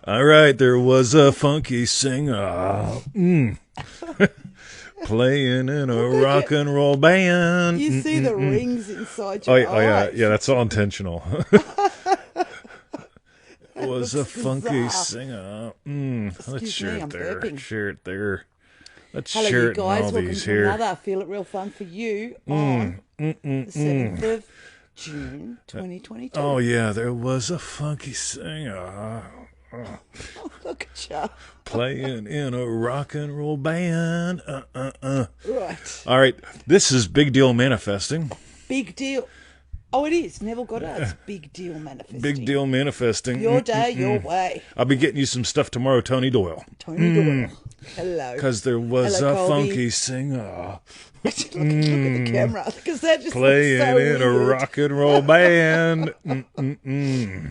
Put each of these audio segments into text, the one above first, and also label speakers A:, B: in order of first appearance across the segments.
A: All right, there was a funky singer playing in a rock and roll band.
B: You see the rings inside
A: Oh,
B: your
A: yeah,
B: eyes.
A: yeah, that's all intentional. Was a funky singer. Let's
B: Excuse
A: share
B: me,
A: it
B: I'm
A: there.
B: burping.
A: Share it there. Let's
B: Hello,
A: share
B: you
A: it in
B: guys.
A: all
B: Welcome
A: these
B: to
A: here.
B: another Feel It Real Fun for you on the 7th of June, 2022.
A: Oh, yeah, there was a funky singer
B: Look at you.
A: playing in a rock and roll band.
B: Right.
A: All right, this is Big Deal Manifesting.
B: Big deal. Oh, it is. Neville Goddard's Big Deal Manifesting.
A: Big Deal Manifesting.
B: Your day, your way.
A: I'll be getting you some stuff tomorrow, Tony Doyle.
B: Tony Doyle. Hello.
A: Because there was
B: Hello,
A: a
B: Colby.
A: funky singer
B: look at the camera. Because that just
A: playing
B: looks so
A: in a
B: weird.
A: rock and roll band.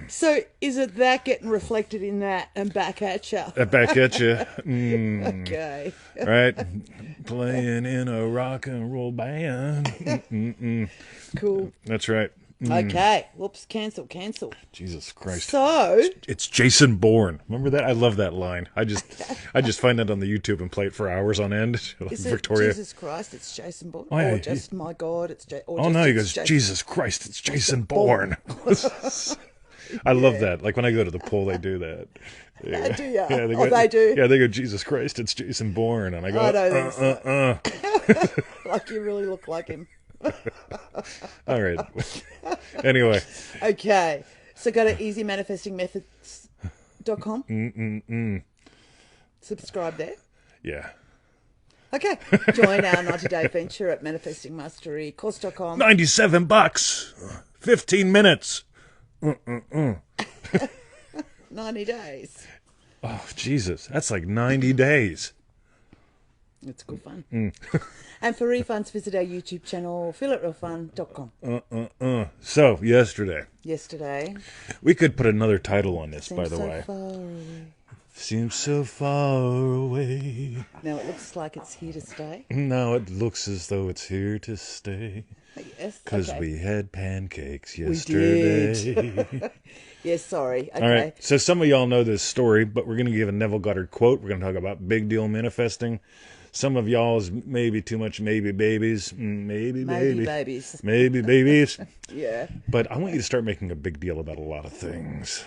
B: So is it that getting reflected in that and back at you?
A: Back at you.
B: Okay.
A: Right? Playing in a rock and roll band.
B: Cool.
A: That's right.
B: Okay. Whoops. Cancel.
A: Jesus Christ.
B: So,
A: It's Jason Bourne. Remember that? I love that line. I just find that on the YouTube and play it for hours on end.
B: is
A: Victoria.
B: it Jesus Christ, it's Jason Bourne?
A: Oh, yeah,
B: or just, my God, it's Jason
A: Oh no, he goes, Jesus Christ, it's Jason Bourne. I love that. Like when I go to the pool, they do that. Yeah.
B: Do ya?
A: Yeah, they
B: Oh,
A: go,
B: they do?
A: Yeah, they go, Jesus Christ, it's Jason Bourne. And I go,
B: I don't think so. Like you really look like him.
A: All right. Anyway.
B: Okay. So go to easymanifestingmethods.com. Subscribe there.
A: Yeah.
B: Okay. Join our 90-day venture at manifestingmasterycourse.com.
A: $97. 15 minutes.
B: 90 days.
A: Oh, Jesus. That's like 90 days.
B: It's good fun. And for refunds, visit our YouTube channel, feelitrealfun.com.
A: So, yesterday, we could put another title on this, by the way.
B: Far away.
A: Seems so far away.
B: Now it looks like it's here to stay.
A: Now it looks as though it's here to stay.
B: Yes.
A: Because
B: okay.
A: we had pancakes
B: We
A: yesterday.
B: Yes, sorry. Okay.
A: All right. So some of y'all know this story, but we're going to give a Neville Goddard quote. We're going to talk about big deal manifesting. Some of y'all's maybe too much maybe babies. Maybe
B: babies.
A: Maybe babies.
B: Yeah.
A: But I want you to start making a big deal about a lot of things.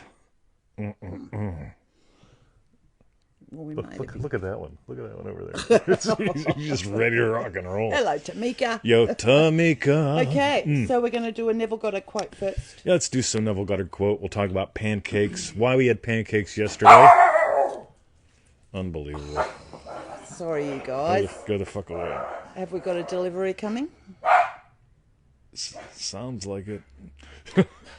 B: Well, we
A: Look at that one. Look at that one over there. He's just ready to rock and roll.
B: Hello, Tamika.
A: Yo, Tamika.
B: Okay, so we're going to do a Neville Goddard quote first.
A: Yeah, let's do some Neville Goddard quote. We'll talk about pancakes. Why we had pancakes yesterday. Unbelievable.
B: Sorry, you guys.
A: Go the fuck away.
B: Have we got a delivery coming?
A: Sounds like it.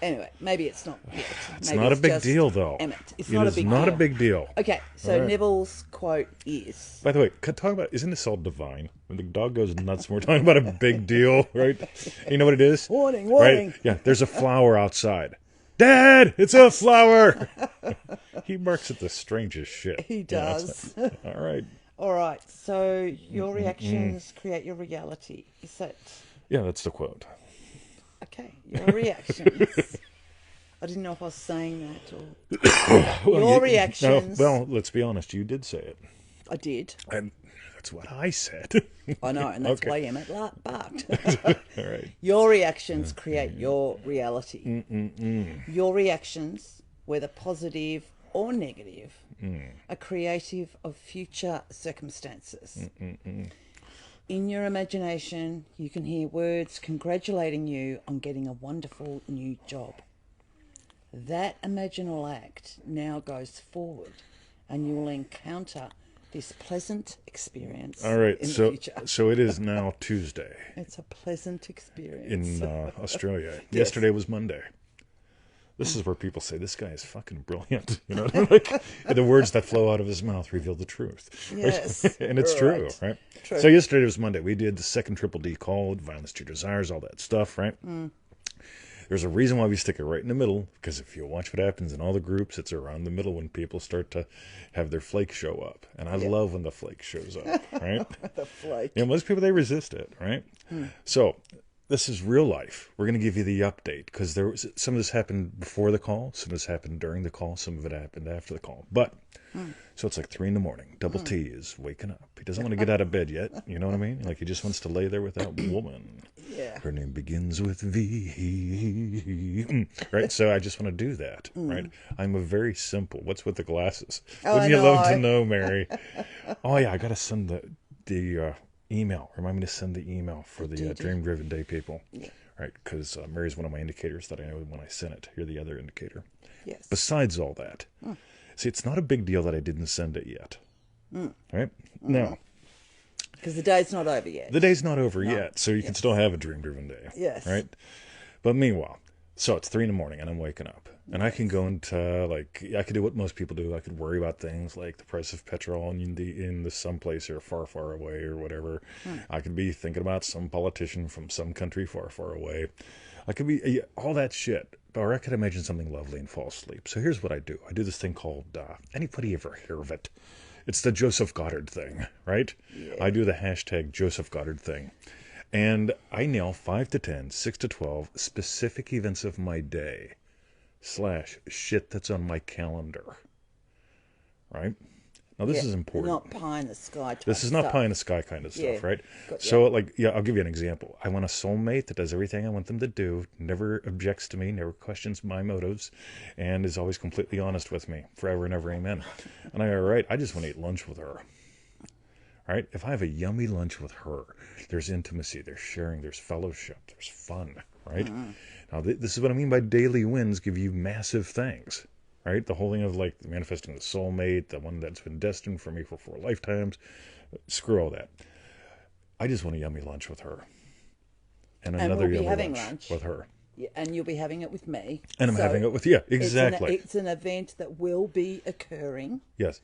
B: Anyway, maybe it's not yet.
A: It's not a big deal, though.
B: Emmett. It's
A: It
B: not a
A: is
B: big
A: not
B: deal.
A: a big deal.
B: Okay, so
A: All right.
B: Neville's quote is...
A: By the way, talk about, isn't this all divine? When the dog goes nuts, we're talking about a big deal, right? You know what it is?
B: Warning.
A: Right? Yeah, there's a flower outside. Dad, it's a flower! He barks at the strangest shit.
B: He does.
A: All right.
B: All right, so your reactions create your reality. Is that...
A: Yeah, that's the quote.
B: Okay, your reactions. I didn't know if I was saying that or...
A: Well,
B: Your reactions...
A: No, well, let's be honest. You did say it.
B: I did.
A: And that's what I said.
B: I know, and that's
A: Okay.
B: why Emmett barked.
A: All right.
B: Your reactions create your reality. Your reactions, whether positive or negative, are creative of future circumstances. In your imagination, you can hear words congratulating you on getting a wonderful new job. That imaginal act now goes forward, and you will encounter this pleasant experience.
A: All right.
B: in the
A: So,
B: future.
A: so it is now Tuesday
B: It's a pleasant experience.
A: in Australia. Yesterday was Monday. This is where people say, this guy is fucking brilliant. You know, like, the words that flow out of his mouth reveal the truth.
B: Yes.
A: And it's true, right?
B: True.
A: So yesterday was Monday. We did the second Triple D code, violence to desires, all that stuff, right? There's a reason why we stick it right in the middle, because if you watch what happens in all the groups, it's around the middle when people start to have their flake show up. And I love when the flake shows up, right?
B: The flake.
A: Yeah, most people, they resist it, right? So this is real life. We're going to give you the update because there was some of this happened before the call, some of this happened during the call, some of it happened after the call. But so it's like 3 a.m. Double T is waking up. He doesn't want to get out of bed yet. You know what I mean? Like he just wants to lay there with that woman.
B: Yeah.
A: Her name begins with V. Right? So I just want to do that. Right? I'm a very simple. What's with the glasses? Wouldn't you love to know, Mary? Oh yeah, I got to send the email. Remind me to send the email for the Dream Driven Day people. Yeah. Right? Because Mary's one of my indicators that I know when I send it. You're the other indicator.
B: Yes.
A: Besides all that. See, it's not a big deal that I didn't send it yet. Right? Now.
B: Because the day's not over yet.
A: The day's not over yet, so you can still have a dream-driven day.
B: Yes.
A: Right? But meanwhile, so it's 3 a.m. and I'm waking up. And I can go into, like, I could do what most people do. I could worry about things like the price of petrol in the someplace or far, far away or whatever. I could be thinking about some politician from some country far, far away. I could be all that shit. Or I could imagine something lovely and fall asleep. So here's what I do. I do this thing called, anybody ever hear of it? It's the Joseph Goddard thing, right? Yeah. I do the hashtag Joseph Goddard thing. And I nail 5 to 10, 6 to 12 specific events of my day / shit that's on my calendar. Right? Now, this is important.
B: Not pie in the sky type
A: This is not
B: stuff.
A: pie in the sky kind of stuff, right? So, I'll give you an example. I want a soulmate that does everything I want them to do, never objects to me, never questions my motives, and is always completely honest with me, forever and ever, amen. And I go, right, I just want to eat lunch with her. Right? If I have a yummy lunch with her, there's intimacy, there's sharing, there's fellowship, there's fun, right? Now, this is what I mean by daily wins give you massive things. Right? The whole thing of like manifesting the soulmate, the one that's been destined for me for 4 lifetimes. Screw all that. I just want a yummy lunch with her. And another yummy lunch with her.
B: Yeah, and you'll be having it with me.
A: And I'm having it with you. Exactly.
B: It's an event that will be occurring.
A: Yes.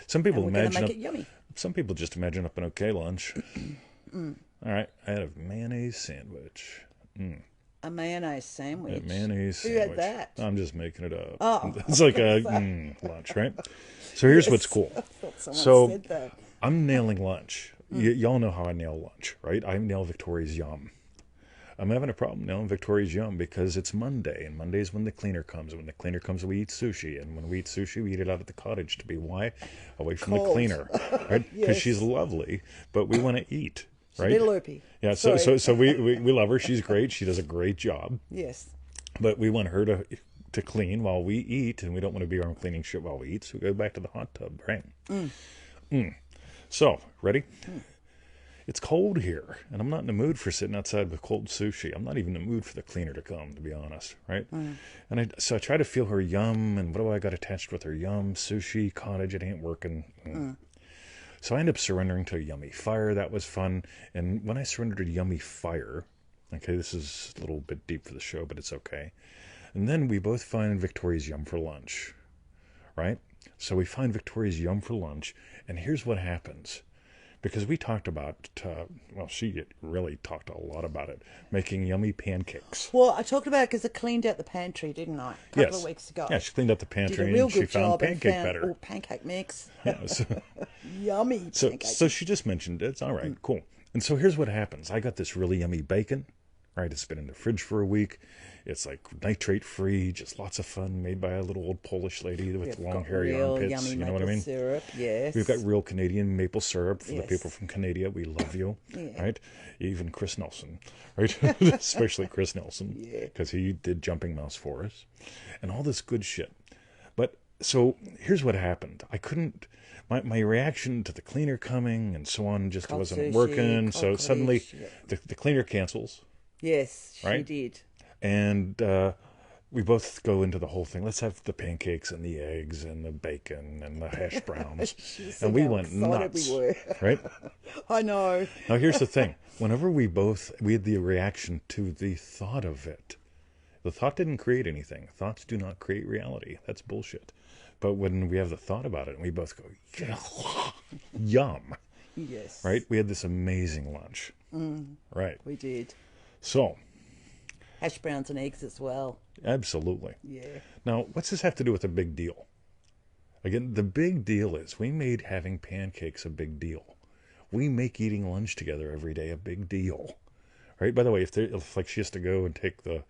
A: Some people
B: make it yummy.
A: Some people just imagine up an okay lunch. All right. I had a mayonnaise sandwich.
B: A mayonnaise sandwich.
A: A mayonnaise sandwich.
B: Who had that?
A: I'm just making it up.
B: Oh.
A: It's like a lunch, right? So here's what's cool.
B: Said that.
A: I'm nailing lunch. Y'all know how I nail lunch, right? I nail Victoria's Yum. I'm having a problem nailing Victoria's Yum because it's Monday, and Monday is when the cleaner comes. And when the cleaner comes, we eat sushi. And when we eat sushi, we eat it out at the cottage to be why? Away from the cleaner, right? Because she's lovely, but we want to eat. Right?
B: She's a bit loopy.
A: Yeah, so we love her. She's great. She does a great job.
B: Yes.
A: But we want her to clean while we eat, and we don't want to be around cleaning shit while we eat, so we go back to the hot tub, right? So, ready? It's cold here, and I'm not in the mood for sitting outside with cold sushi. I'm not even in the mood for the cleaner to come, to be honest, right? And so I try to feel her yum, and what do I got attached with her yum? Sushi, cottage, it ain't working. So I ended up surrendering to a yummy fire. That was fun. And when I surrendered to yummy fire, okay, this is a little bit deep for the show, but it's okay. And then we both find Victoria's Yum for lunch, right? So we find Victoria's Yum for lunch, and here's what happens. Because we talked about, she really talked a lot about it, making yummy pancakes.
B: Well, I talked about it because I cleaned out the pantry, didn't I? A couple of weeks ago.
A: Yeah, she cleaned out the pantry and she found pancake batter.
B: Oh, pancake mix.
A: Yeah,
B: Yummy pancake.
A: So she just mentioned it. It's all right, cool. And so here's what happens. I got this really yummy bacon, right? It's been in the fridge for a week. It's like nitrate-free, just lots of fun, made by a little old Polish lady with long, hairy armpits. You know what I mean?
B: Syrup, yes.
A: We've got real Canadian maple syrup for the people from Canada. We love you, right? Even Chris Nelson, right? Especially Chris Nelson, because he did Jumping Mouse for us, and all this good shit. But so here's what happened. I couldn't. My reaction to the cleaner coming and so on just wasn't working. So suddenly, the cleaner cancels.
B: Yes, she did.
A: And we both go into the whole thing. Let's have the pancakes and the eggs and the bacon and the hash browns. And we went nuts. We were. Right?
B: I know.
A: Now, here's the thing. Whenever we had the reaction to the thought of it. The thought didn't create anything. Thoughts do not create reality. That's bullshit. But when we have the thought about it, and we both go, yum.
B: Yes.
A: Right? We had this amazing lunch. Right.
B: We did.
A: So.
B: Hash browns and eggs as well.
A: Absolutely.
B: Yeah.
A: Now, what's this have to do with a big deal? Again, the big deal is we made having pancakes a big deal. We make eating lunch together every day a big deal, right? By the way, if like she has to go and take the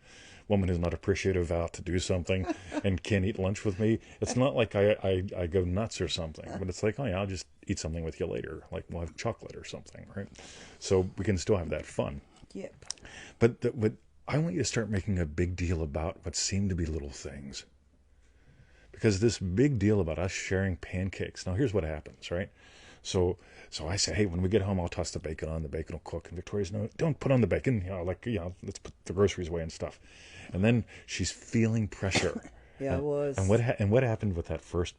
A: woman who's not appreciative out to do something and can't eat lunch with me, it's not like I go nuts or something, but it's like, oh yeah, I'll just eat something with you later. Like we'll have chocolate or something, right? So we can still have that fun.
B: Yep.
A: But I want you to start making a big deal about what seem to be little things. Because this big deal about us sharing pancakes. Now here's what happens, right? So I say, hey, when we get home, I'll toss the bacon on. The bacon will cook. And Victoria's, no, don't put on the bacon. Let's put the groceries away and stuff. And then she's feeling pressure.
B: Yeah, I was.
A: And what happened with that first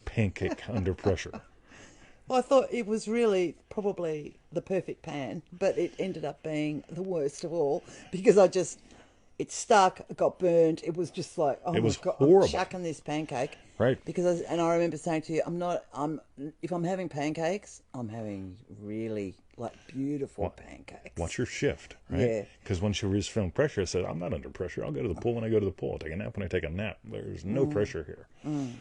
A: pancake under pressure?
B: Well, I thought it was really probably the perfect pan, but it ended up being the worst of all because it stuck, it got burned. It was just like, oh
A: It was
B: my God,
A: horrible.
B: I'm chucking this pancake.
A: Right.
B: Because I remember saying to you, if I'm having pancakes, I'm having really like beautiful pancakes.
A: Watch your shift, right?
B: Yeah.
A: Because when she was feeling pressure, I said, I'm not under pressure. I'll go to the pool when I go to the pool. I'll take a nap when I take a nap. There's no pressure here.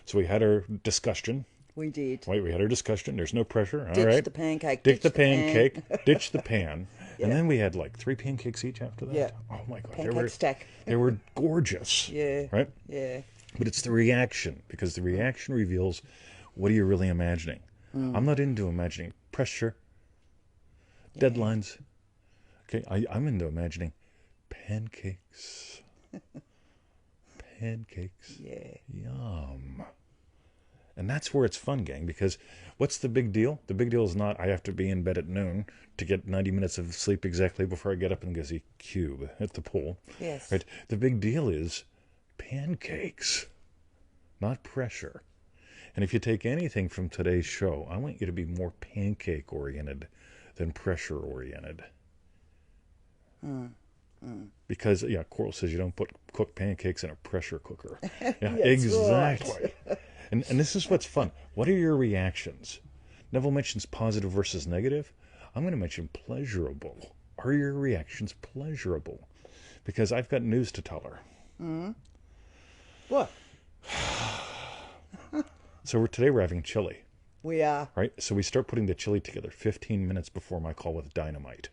A: So we had our discussion.
B: We did.
A: Wait, we had our discussion. There's no pressure. All
B: Ditch
A: right.
B: the pancake.
A: Ditch the pancake. Ditch the pan.
B: Yeah.
A: And then we had like 3 pancakes each after that.
B: Yeah.
A: Oh my God.
B: Pancake stack.
A: They were gorgeous.
B: Yeah.
A: Right?
B: Yeah.
A: But it's the reaction, because the reaction reveals what are you really imagining. I'm not into imagining pressure, deadlines. Okay, I'm into imagining pancakes. Pancakes.
B: Yeah.
A: Yum. And that's where it's fun, gang, because what's the big deal? The big deal is not I have to be in bed at noon to get 90 minutes of sleep exactly before I get up and go see Cube at the pool.
B: Yes.
A: Right? The big deal is pancakes, not pressure. And if you take anything from today's show, I want you to be more pancake oriented than pressure oriented. Because Coral says you don't put cooked pancakes in a pressure cooker. Yeah, exactly. Right. And this is what's fun. What are your reactions? Neville mentions positive versus negative. I'm going to mention pleasurable. Are your reactions pleasurable? Because I've got news to tell her.
B: What?
A: So today we're having chili.
B: We are.
A: Right? So we start putting the chili together 15 minutes before my call with Dynamite.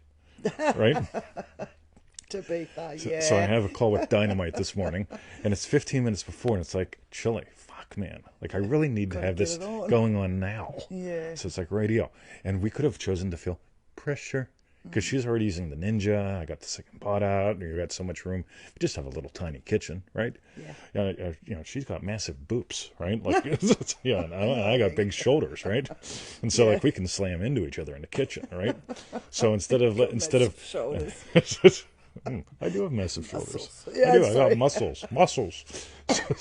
A: Right?
B: To be fair, yeah.
A: So I have a call with Dynamite this morning, and it's 15 minutes before, and it's like, chili, fuck, man. Like, I really need to have this going on now.
B: Yeah.
A: So it's like radio. And we could have chosen to feel pressure, because she's already using the Ninja. I got the second pot out, and you got so much room. We just have a little tiny kitchen, right?
B: Yeah.
A: She's got massive boobs, right? Like, and I got big shoulders, right? And so, like, we can slam into each other in the kitchen, right? So instead of
B: shoulders.
A: I do have massive shoulders.
B: Yeah,
A: I do. I got muscles.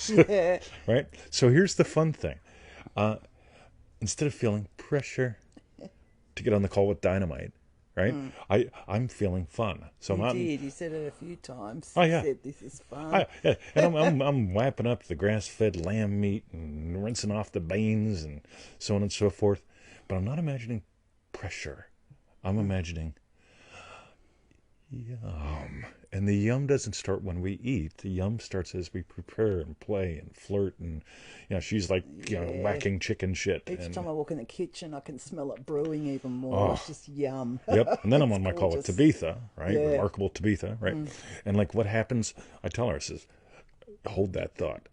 B: Yeah.
A: Right? So here's the fun thing. Instead of feeling pressure to get on the call with Dynamite, right? I'm feeling fun. So
B: You said it a few times.
A: Oh, yeah.
B: You said this is fun.
A: And I'm wrapping up the grass-fed lamb meat and rinsing off the beans and so on and so forth. But I'm not imagining pressure. I'm imagining yum. And the yum doesn't start when we eat. The yum starts as we prepare and play and flirt. And, she's like, whacking chicken shit.
B: Each time I walk in the kitchen, I can smell it brewing even more. It's just yum.
A: Yep. And then I'm on my call with Tabitha, right?
B: Yeah.
A: Remarkable Tabitha, right? And, like, what happens? I tell her, I says, hold that thought.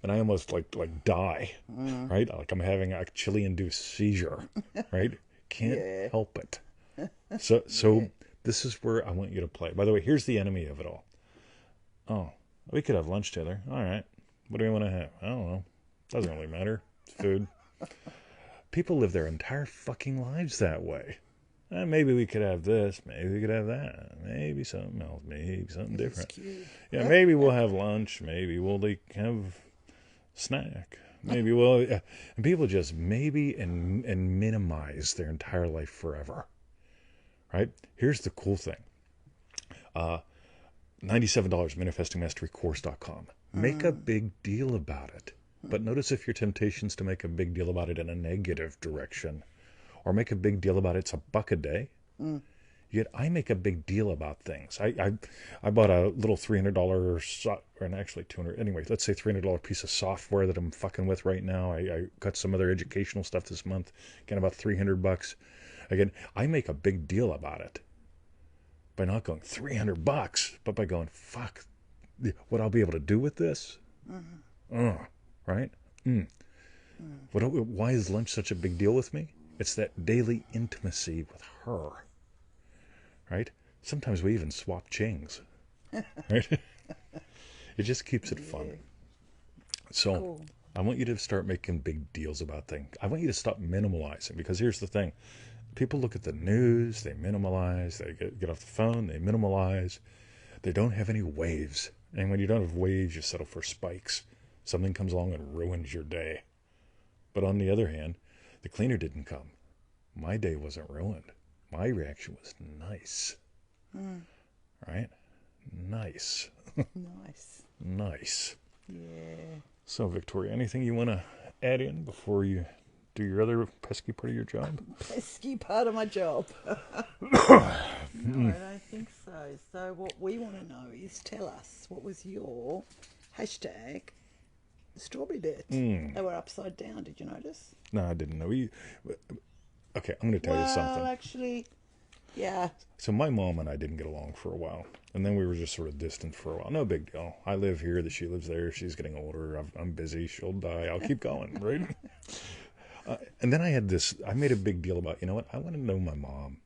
A: And I almost, like die, right? Like I'm having a chili-induced seizure, right? Can't help it. So this is where I want you to play. By the way, here's the enemy of it all. Oh, we could have lunch together. All right. What do we want to have? I don't know. Doesn't really matter. It's food. People live their entire fucking lives that way. Maybe we could have this. Maybe we could have that. Maybe something else. Maybe something different. Yeah, maybe we'll have lunch. Maybe we'll have snack. Maybe we'll... And people just maybe and minimize their entire life forever. Right? Here's the cool thing. $97, manifestingmasterycourse.com. Make a big deal about it. But notice if your temptation's to make a big deal about it in a negative direction, or make a big deal about it's $1 a day. Yet I make a big deal about things. I bought a little $300, and actually $200. Anyway, let's say $300 piece of software that I'm fucking with right now. I got some other educational stuff this month. Again, about $300. Again, I make a big deal about it. by not going $300, but by going, fuck, what I'll be able to do with this. Right? Why is lunch such a big deal with me? It's that daily intimacy with her. Right? Sometimes we even swap chings. Right? It just keeps it fun. So cool. I want you to start making big deals about things. I want you to stop minimalizing, because here's the thing. People look at the news, they minimalize, they get off the phone, they minimalize. They don't have any waves. And when you don't have waves, you settle for spikes. Something comes along and ruins your day. But on the other hand, the cleaner didn't come. My day wasn't ruined. My reaction was nice. Right? Nice.
B: Nice.
A: Nice.
B: Yeah.
A: So, Victoria, anything you want to add in before you do your other pesky part of your job?
B: Pesky part of my job. No, I don't think so. So what we want to know is, tell us, what was your hashtag strawberry bit? They were upside down. Did you notice?
A: No, I didn't know. Okay, I'm going to tell you something.
B: Well, actually, yeah.
A: So my mom and I didn't get along for a while. And then we were just sort of distant for a while. No big deal. I live here, that she lives there. She's getting older. I'm busy. She'll die. I'll keep going, right? And then I made a big deal about, you know what? I want to know my mom.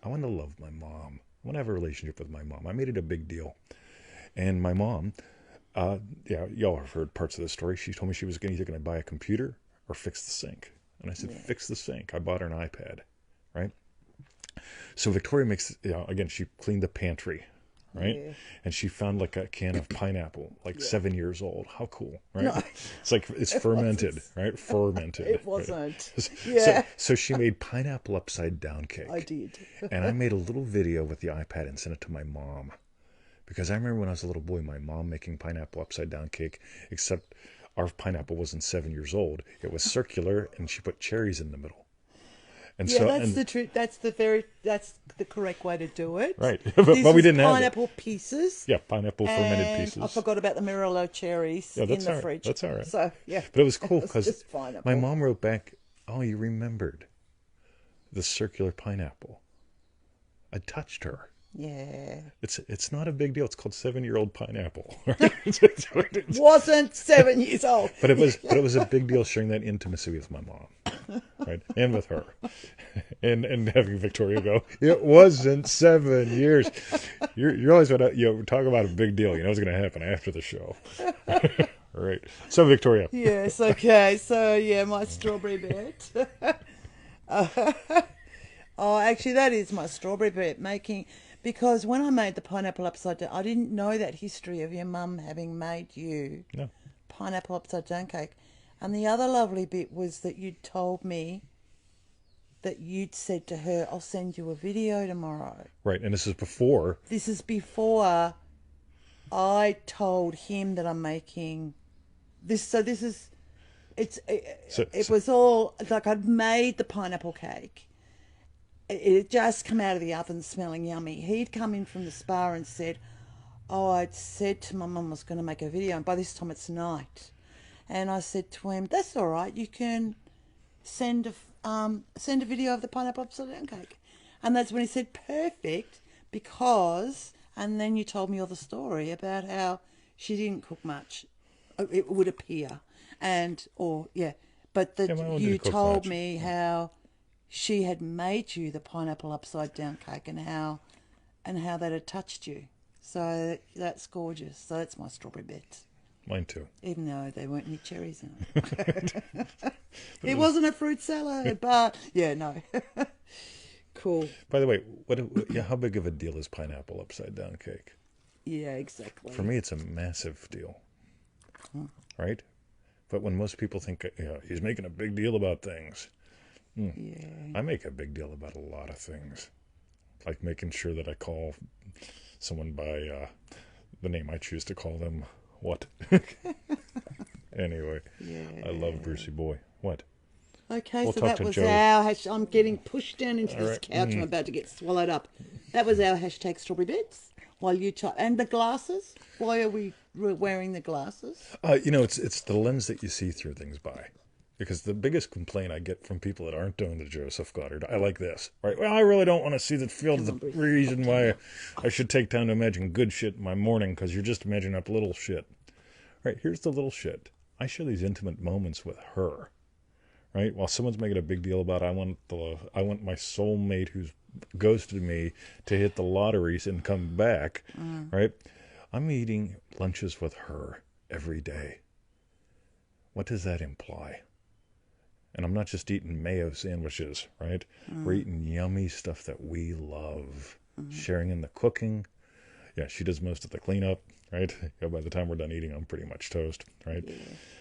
A: I want to love my mom. I want to have a relationship with my mom. I made it a big deal. And my mom, y'all have heard parts of the story. She told me she was either going to buy a computer or fix the sink. And I said, fix the sink. I bought her an iPad, right? So Victoria makes, again, she cleaned the pantry, right? Yeah. And she found like a can of pineapple, 7 years old. How cool, right? No. It's like, it's fermented, right? Fermented.
B: It wasn't.
A: Right?
B: Yeah.
A: So she made pineapple upside down cake.
B: I did.
A: And I made a little video with the iPad and sent it to my mom. Because I remember when I was a little boy, my mom making pineapple upside down cake, except our pineapple wasn't 7 years old. It was circular, and she put cherries in the middle. And
B: yeah, so, that's the truth. That's the correct way to do it.
A: Right, but we didn't have
B: pineapple pieces.
A: Yeah, pineapple fermented pieces.
B: I forgot about the Mirlo cherries in the fridge.
A: That's all right.
B: So yeah,
A: but it was cool because my mom wrote back, "Oh, you remembered the circular pineapple." I touched her.
B: Yeah.
A: It's not a big deal. It's called 7-year-old pineapple.
B: Wasn't 7 years old.
A: But it was a big deal sharing that intimacy with my mom, right, and with her, and having Victoria go, it wasn't 7 years. You always want to talk about a big deal. You know what's going to happen after the show. Right. So Victoria.
B: Yes. Okay. So yeah, my strawberry bit. Oh, actually, that is my strawberry bit making. Because when I made the pineapple upside down, I didn't know that history of your mum having made you pineapple upside down cake. And the other lovely bit was that you'd told me that you'd said to her, I'll send you a video tomorrow.
A: Right, and this is before.
B: This is before I told him that I'm making this. So this is, it was all, like I'd made the pineapple cake. It had just come out of the oven smelling yummy. He'd come in from the spa and said, oh, I'd said to my mum I was going to make a video, and by this time it's night. And I said to him, that's all right, you can send a video of the pineapple upside down cake. And that's when he said, perfect, because, and then you told me all the story about how she didn't cook much, it would appear. But you told me how she had made you the pineapple upside down cake and how that had touched you. So that's gorgeous. So that's my strawberry bit.
A: Mine too. Even
B: though there weren't any cherries in it. It wasn't a fruit salad, but yeah, no. Cool.
A: By the way, how big of a deal is pineapple upside down cake?
B: Yeah, exactly.
A: For me, it's a massive deal. Right? But when most people think, he's making a big deal about things. Yeah. I make a big deal about a lot of things, like making sure that I call someone by the name I choose to call them. What? Anyway, I love Brucey Boy. What?
B: Okay, so that was our I'm getting pushed down into this couch. I'm about to get swallowed up. That was our hashtag strawberry bits. While you and the glasses. Why are we wearing the glasses?
A: It's the lens that you see through things by. Because the biggest complaint I get from people that aren't doing the Joseph Goddard, I like this, right? Well, I really don't want to see the field of the reason why I should take time to imagine good shit in my morning, because you're just imagining up little shit. Right, here's the little shit. I share these intimate moments with her, right? While someone's making a big deal about I want my soulmate who's ghosted me to hit the lotteries and come back, right? I'm eating lunches with her every day. What does that imply? And I'm not just eating mayo sandwiches, right? We're eating yummy stuff that we love. Sharing in the cooking. Yeah, she does most of the cleanup, right? Yeah, by the time we're done eating, I'm pretty much toast, right? Yeah.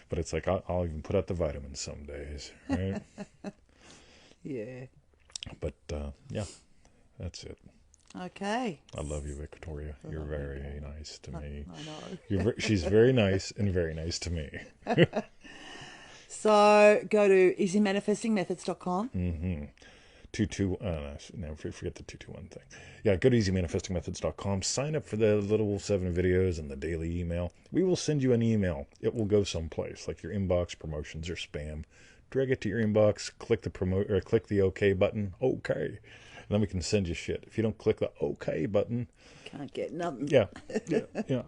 A: But it's like, I'll even put out the vitamins some days, right?
B: Yeah.
A: But, yeah, that's it.
B: Okay.
A: I love you, Victoria. You're very nice to me.
B: I know.
A: She's very nice and very nice to me.
B: So go to easymanifestingmethods.com.
A: Forget the 221 thing. Yeah, go to easymanifestingmethods.com. Sign up for the little 7 videos and the daily email. We will send you an email. It will go someplace, like your inbox, promotions, or spam. Drag it to your inbox, click the OK button. Okay. And then we can send you shit. If you don't click the OK button,
B: can't get nothing.
A: Yeah,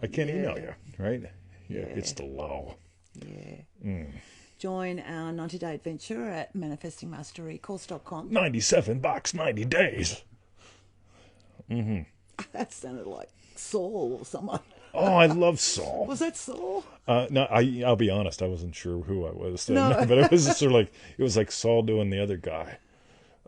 A: I can't email you, right? Yeah, it's the law.
B: Yeah. Join our 90-day adventure at manifestingmasterycourse.com.
A: $97, 90 days.
B: That sounded like Saul or someone.
A: Oh, I love Saul.
B: Was that Saul?
A: No, I'll be honest. I wasn't sure who I was.
B: No.
A: But it was sort of like Saul doing the other guy.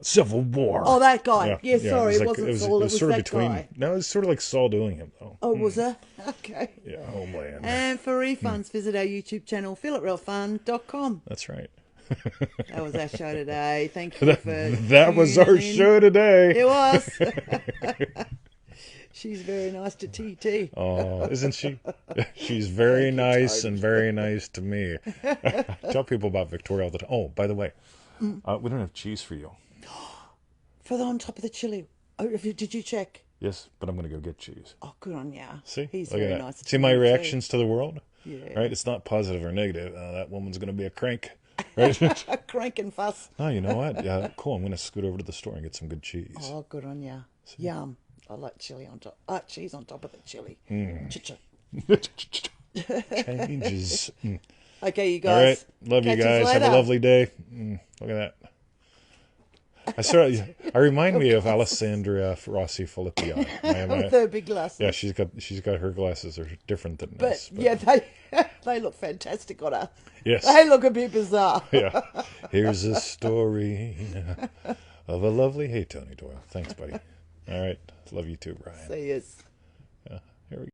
A: Civil War.
B: Oh, that guy. Yeah, sorry,
A: it
B: wasn't Saul. It was
A: sort of
B: that
A: between.
B: guy.
A: No, it was sort of like Saul doing him, though.
B: Oh, was it? Okay.
A: Yeah, Homeland.
B: And for refunds, visit our YouTube channel, feelitrealfun.com.
A: That's right.
B: That was our show today. Thank you for
A: that was our show today.
B: It was. She's very nice to TT.
A: Oh, isn't she? She's very nice and very nice to me. I tell people about Victoria all the time. Oh, by the way, we don't have cheese for you.
B: For on top of the chili. Oh, did you check?
A: Yes, but I'm going to go get cheese.
B: Oh, good on ya.
A: See?
B: He's
A: Look
B: very
A: at that.
B: nice.
A: See my reactions to the world?
B: Yeah.
A: Right? It's not positive or negative. That woman's going to be a crank. Right?
B: A crank and fuss.
A: Oh, you know what? Yeah, cool. I'm going to scoot over to the store and get some good cheese.
B: Oh, good on ya. See? Yum. I like chili on top. Cheese on top of the chili. Chicha.
A: Changes.
B: Okay, you guys.
A: All right. Love you guys. Have a lovely day. Look at that. I remind me of Alessandria Rossi Filippi.
B: With her big glasses.
A: Yeah, she's got her glasses are different than this.
B: But yeah, they look fantastic on her.
A: Yes.
B: They look a bit bizarre.
A: Yeah. Here's a story of a lovely. Hey, Tony Doyle. Thanks, buddy. All right. Love you too, Brian.
B: See yous.